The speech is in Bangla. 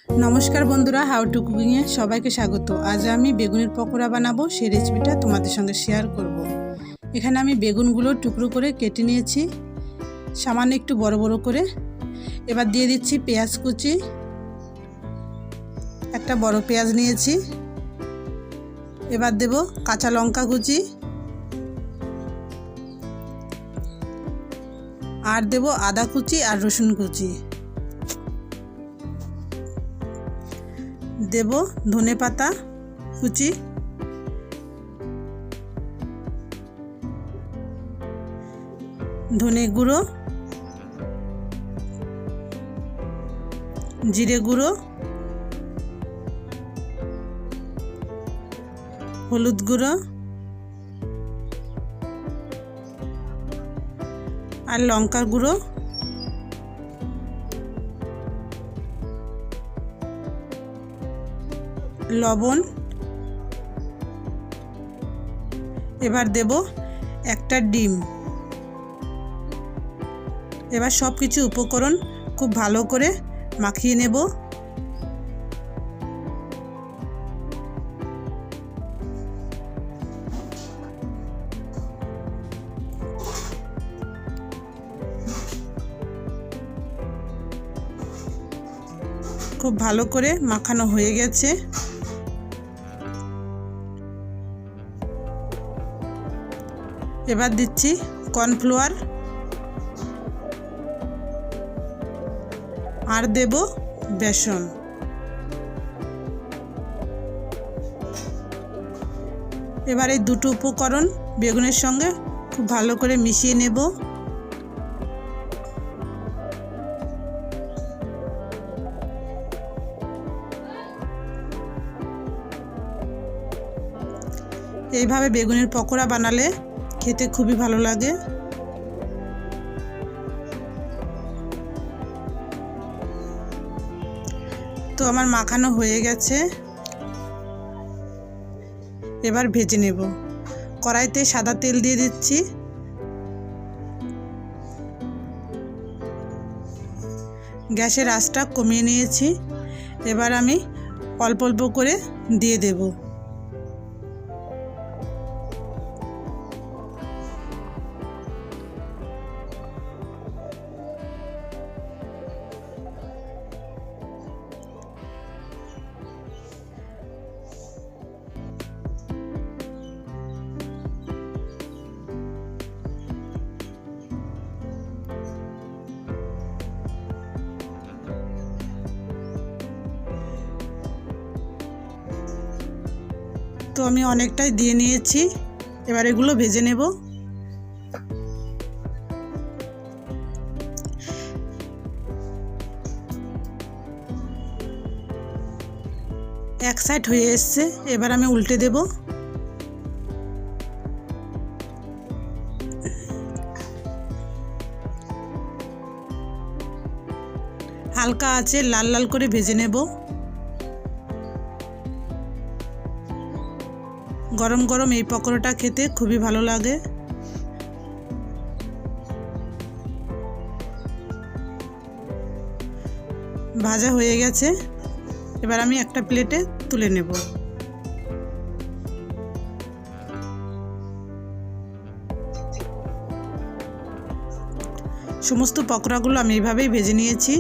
नमस्कार बंधुरा हाउ टू कुकिंग सबाइके स्वागत। आज आमी बेगुनेर पकोड़ा बानाबो, सेई रेसिपिटा तोमादेर संगे शेयर करब। एखाने आमी बेगुनगुलो टुकरो करे केटे निয়েছি, सामान्य एकटु बड़ बड़ करे। एबार दिए दिচ্ছি पेঁয়াজ कुचि, একটা বড় পেঁয়াজ নিয়েছি। এবার দেব কাঁচা লঙ্কা কুচি আর দেব আদা কুচি আর রসুন কুচি, দেব ধনে পাতা কুচি, ধনে গুঁড়ো, জিরে গুঁড়ো, হলুদ গুঁড়ো আর লঙ্কার গুঁড়ো, লবণ। এবার দেব একটা ডিম। এবার সব কিছু উপকরণ খুব ভালো করে মাখিয়ে নেব। খুব ভালো করে মাখানো হয়ে গেছে। এবার দিচ্ছি কর্নফ্লাওয়ার আর দেব বেসন। এবার এই দুটো উপকরণ বেগুনের সঙ্গে খুব ভালো করে মিশিয়ে নেব। এইভাবে বেগুনের পকোড়া বানালে খেতে খুবই ভালো লাগে। তো আমার মাখানো হয়ে গেছে, এবার ভেজে নেব। কড়াইতে সাদা তেল দিয়ে দিচ্ছি। গ্যাসের আঁচটা কমিয়ে নিয়েছি। এবার আমি অল্প অল্প করে দিয়ে দেব। তো আমি অনেকটাই দিয়ে নিয়েছি, এবার এগুলো ভেজে নেব। এক সাইড হয়ে এসছে, এবার আমি উল্টে দেব। হালকা আঁচে লাল লাল করে ভেজে নেব। গরম গরম এই পকোড়াটা খেতে খুবই ভালো লাগে। ভাজা হয়ে গেছে, এবার আমি একটা প্লেটে তুলে নেব। সমস্ত পকোড়াগুলো আমি এইভাবেই ভেজে নিয়েছি।